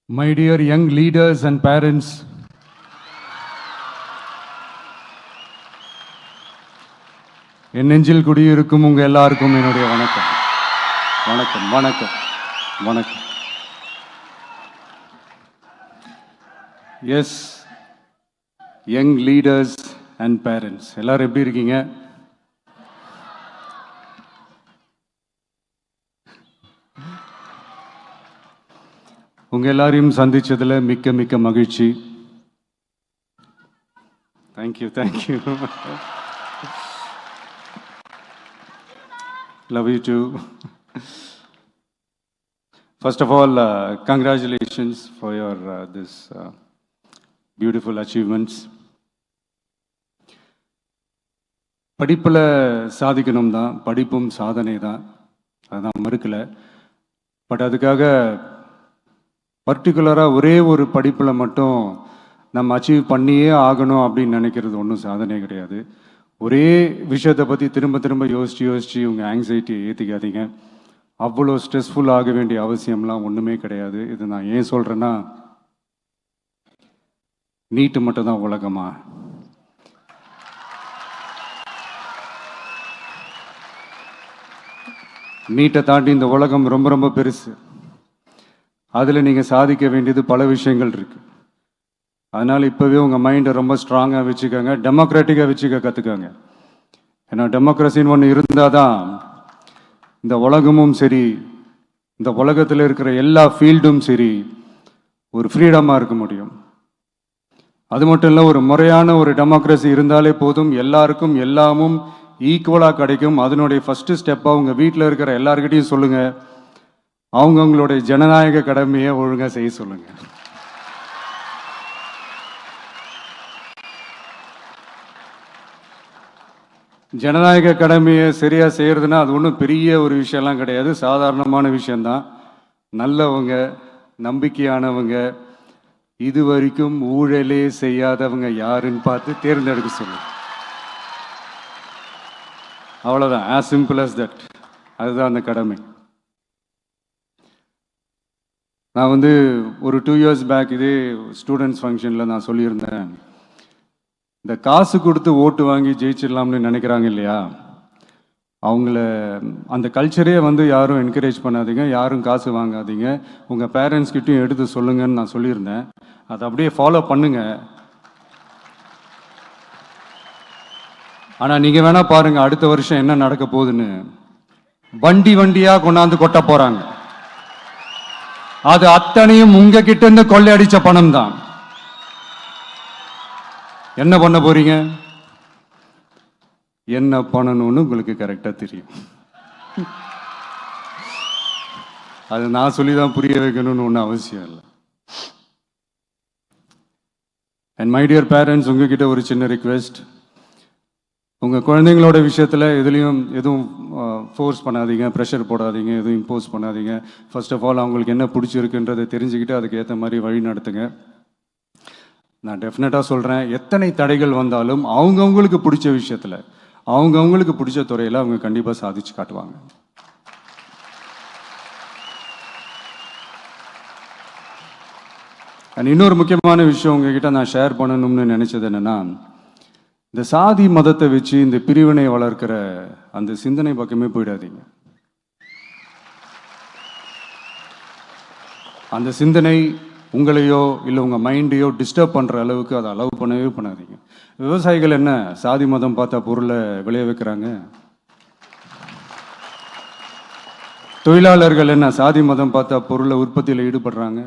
My dear young leaders and parents, என் நெஞ்சில் குடியிருக்கும் உங்க எல்லாருக்கும் என்னுடைய வணக்கம் வணக்கம் வணக்கம் வணக்கம். Yes, young leaders and parents எல்லாரும் எப்படி இருக்கீங்க? உங்க எல்லாரையும் சந்திச்சதுல மிக்க மிக்க மகிழ்ச்சி. Thank you thank you. Love you too. First of all, congratulations for your this beautiful achievements. படிப்பில் சாதிக்கணும் தான், படிப்பும் சாதனை தான், அதுதான் மறுக்கலை. பட் அதுக்காக பர்டிகுலராக ஒரே ஒரு படிப்பில் மட்டும் நம்ம அச்சீவ் பண்ணியே ஆகணும் அப்படின்னு நினைக்கிறது ஒன்றும் சாதனை கிடையாது. ஒரே விஷயத்தை பற்றி திரும்ப திரும்ப யோசித்து உங்கள் ஆங்ஸைட்டியை ஏற்றிக்காதீங்க. அவ்வளோ ஸ்ட்ரெஸ்ஃபுல் ஆக வேண்டிய அவசியம்லாம் ஒன்றுமே கிடையாது. இது நான் ஏன் சொல்கிறேன்னா, நீட்டு மட்டும் தான் உலகமா? நீட்டை தாண்டி இந்த உலகம் ரொம்ப ரொம்ப பெருசு. அதில் நீங்கள் சாதிக்க வேண்டியது பல விஷயங்கள் இருக்குது. அதனால் இப்போவே உங்கள் மைண்டை ரொம்ப ஸ்ட்ராங்காக வச்சுக்கோங்க, டெமோக்ராட்டிக்காக வச்சுக்க கற்றுக்கோங்க. ஏன்னா டெமோக்ரஸின்னு ஒன்று இருந்தால் தான் இந்த உலகமும் சரி, இந்த உலகத்தில் இருக்கிற எல்லா ஃபீல்டும் சரி, ஒரு ஃப்ரீடமாக இருக்க முடியும். அது மட்டும் இல்லை, ஒரு முறையான ஒரு டெமோக்ரஸி இருந்தாலே போதும், எல்லாருக்கும் எல்லாமும் ஈக்குவலாக கிடைக்கும். அதனுடைய ஃபஸ்ட்டு ஸ்டெப்பாக உங்கள் வீட்டில் இருக்கிற எல்லாருக்கிட்டையும் சொல்லுங்கள், அவங்கவுங்களுடைய ஜனநாயக கடமையை ஒழுங்காக செய்ய சொல்லுங்கள். ஜனநாயக கடமையை சரியாக செய்கிறதுனா அது ஒன்றும் பெரிய ஒரு விஷயம்லாம் கிடையாது, சாதாரணமான விஷயந்தான். நல்லவங்க, நம்பிக்கையானவங்க, இது வரைக்கும் ஊழலே செய்யாதவங்க யாருன்னு பார்த்து தேர்ந்தெடுக்க சொல்லுங்க. அவ்வளோதான், as simple as that. அதுதான் அந்த கடமை. நான் ஒரு 2 years பேக் இதே ஸ்டூடெண்ட்ஸ் ஃபங்க்ஷனில் நான் சொல்லியிருந்தேன், இந்த காசு கொடுத்து ஓட்டு வாங்கி ஜெயிச்சிடலாம்னு நினைக்கிறாங்க இல்லையா, அவங்கள அந்த கல்ச்சரே யாரும் என்கரேஜ் பண்ணாதீங்க, யாரும் காசு வாங்காதீங்க, உங்கள் பேரண்ட்ஸ்கிட்டையும் எடுத்து சொல்லுங்கன்னு நான் சொல்லியிருந்தேன். அதை அப்படியே ஃபாலோ பண்ணுங்க. ஆனால் நீங்கள் வேணால் பாருங்கள், அடுத்த வருஷம் என்ன நடக்க போகுதுன்னு. வண்டி வண்டியாக கொண்டாந்து கொட்ட போகிறாங்க. அது அத்தனையும் உங்ககிட்ட இருந்து கொள்ளையடிச்ச பணம் தான். என்ன பண்ண போறீங்க? என்ன பண்ணணும்னு உங்களுக்கு கரெக்டா தெரியும். அது நான் சொல்லிதான் புரிய வைக்கணும்னு ஒன்றும் அவசியம் இல்லை. அண்ட் மை டியர் பேரண்ட்ஸ், உங்ககிட்ட ஒரு சின்ன ரிக்வெஸ்ட். உங்கள் குழந்தைங்களோட விஷயத்தில் எதுவும் ஃபோர்ஸ் பண்ணாதீங்க, ப்ரெஷர் போடாதீங்க, எதுவும் இம்போஸ் பண்ணாதீங்க. ஃபர்ஸ்ட் ஆஃப் ஆல் அவங்களுக்கு என்ன பிடிச்சிருக்குன்றதை தெரிஞ்சுக்கிட்டு அதுக்கு ஏற்ற மாதிரி வழி நடத்துங்க. நான் டெஃபினட்டாக சொல்கிறேன், எத்தனை தடைகள் வந்தாலும் அவங்கவுங்களுக்கு பிடிச்ச விஷயத்தில், அவங்கவுங்களுக்கு பிடிச்ச துறையில் அவங்க கண்டிப்பாக சாதிச்சு காட்டுவாங்க. அண்ட் இன்னொரு முக்கியமான விஷயம் உங்ககிட்ட நான் ஷேர் பண்ணணும்னு நினச்சது என்னென்னா, இந்த சாதி மதத்தை வச்சு இந்த பிரிவினை வளர்க்கிற அந்த சிந்தனை பக்கமே போயிடாதீங்க. அந்த சிந்தனை உங்களையோ இல்லை உங்கள் மைண்டையோ டிஸ்டர்ப் பண்ணுற அளவுக்கு அதை அலோவ் பண்ணவே பண்ணாதீங்க. விவசாயிகள் என்ன சாதி மதம் பார்த்தா பொருளை விளைய வைக்கிறாங்க? தொழிலாளர்கள் என்ன சாதி மதம் பார்த்தா பொருளை உற்பத்தியில் ஈடுபடுறாங்க?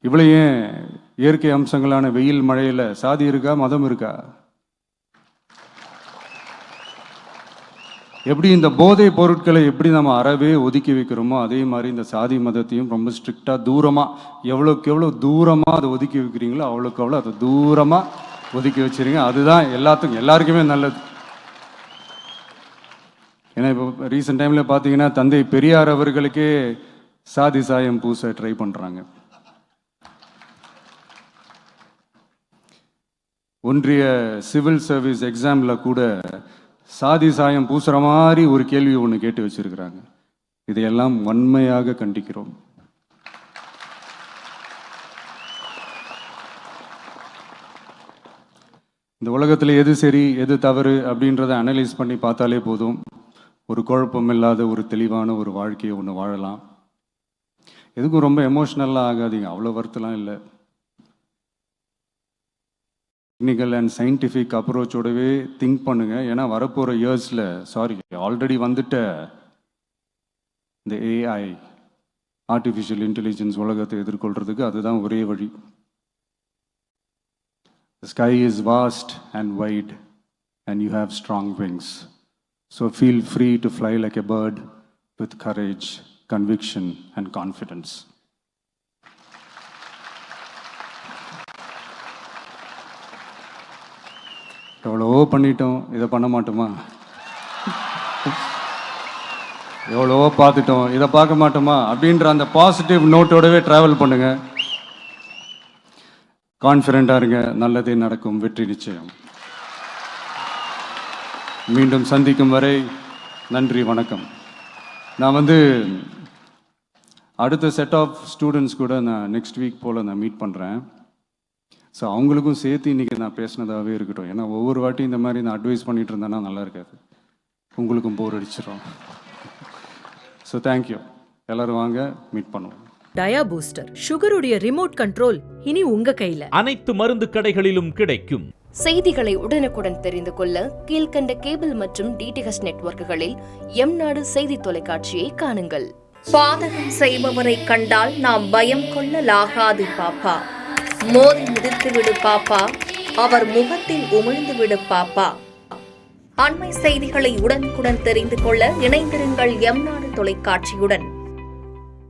இவ்வளோ ஏன் இயற்கை அம்சங்களான வெயில் மழையில் சாதி இருக்கா, மதம் இருக்கா? எப்படி இந்த போதை பொருட்களை எப்படி நம்ம அறவே ஒதுக்கி வைக்கிறோமோ, அதே மாதிரி இந்த சாதி மதத்தையும் ரொம்ப ஸ்ட்ரிக்டாக தூரமாக, எவ்வளோக்கு எவ்வளோ தூரமாக அதை ஒதுக்கி வைக்கிறீங்களோ அவ்வளோக்கு எவ்வளோ அதை தூரமாக ஒதுக்கி வச்சுருங்க. அதுதான் எல்லாருக்குமே நல்லது. ஏன்னா இப்போ ரீசெண்ட் டைமில் பார்த்தீங்கன்னா, தந்தை பெரியார் அவர்களுக்கே சாதி சாயம் பூச ட்ரை பண்ணுறாங்க. ஒன்றிய சிவில் சர்வீஸ் எக்ஸாமில் கூட சாதி சாயம் பூசுகிற மாதிரி ஒரு கேள்வி ஒன்று கேட்டு வச்சிருக்கிறாங்க. இதையெல்லாம் வன்மையாக கண்டிக்கிறோம். இந்த உலகத்தில் எது சரி எது தவறு அப்படின்றத அனலைஸ் பண்ணி பார்த்தாலே போதும். ஒரு குழப்பம் இல்லாத ஒரு தெளிவான ஒரு வாழ்க்கையை ஒன்று வாழலாம். எதுக்கும் ரொம்ப எமோஷ்னலாக ஆகாதீங்க, அவ்வளோ வருத்தலாம் இல்லை. டெக்னிக்கல் அண்ட் சயின்டிஃபிக் அப்ரோச்சோடவே திங்க் பண்ணுங்கள். ஏன்னா வரப்போகிற இயர்ஸில் ஆல்ரெடி வந்துட்ட இந்த ஏஐ ஆர்டிஃபிஷியல் இன்டெலிஜென்ஸ் உலகத்தை எதிர்கொள்கிறதுக்கு அதுதான் ஒரே வழி. The sky is vast and wide and you have strong wings. So feel free to fly like a bird with courage, conviction and confidence. எவ்வளவோ பண்ணிட்டோம், இதை பண்ண மாட்டோமா? எவ்வளவோ பார்த்துட்டோம், இதை பார்க்க மாட்டோமா அப்படின்ற அந்த பாசிட்டிவ் நோட்டோடவே ட்ராவல் பண்ணுங்க. கான்ஃபிடென்ட்டாக இருங்க, நல்லதே நடக்கும், வெற்றி நிச்சயம். மீண்டும் சந்திக்கும் வரை நன்றி, வணக்கம். நான் அடுத்த செட் ஆஃப் ஸ்டூடெண்ட்ஸ் கூட நான் நெக்ஸ்ட் வீக் போல் நான் மீட் பண்ணுறேன். ஸோ அவங்களுக்கும் சேர்த்து இன்றைக்கி நான் பேசினதாகவே இருக்கட்டும். ஏன்னா ஒவ்வொரு வாட்டி இந்த மாதிரி நான் அட்வைஸ் பண்ணிகிட்டு இருந்தேன்னா நல்லா இருக்காது, உங்களுக்கும் போர் அடிச்சிடும். ஸோ தேங்க்யூ, எல்லோரும் வாங்க மீட் பண்ணுவோம். டயா பூஸ்டர் சுகருடைய ரிமோட் கண்ட்ரோல் இனி உங்க கையில. அனைத்து மருந்து கடைகளிலும் கிடைக்கும். செய்திகளை உடனுக்குடன் தெரிந்து கொள்ள கீழ்கண்ட கேபிள் மற்றும் டிடிஹெச் நெட்வொர்க்குகளில் எம்நாடு செய்தி தொலைக்காட்சியை காணுங்கள். பாதகம் செய்பவரை கண்டால் நாம் பயம் கொள்ளலாகாது பாப்பா. மோதி மிதித்துவிடு பாப்பா, அவர் முகத்தில் உமிழ்ந்து விடு பாப்பா. அண்மை செய்திகளை உடனுக்குடன் தெரிந்து கொள்ள இணைந்திருங்கள் எம்நாடு தொலைக்காட்சியுடன்.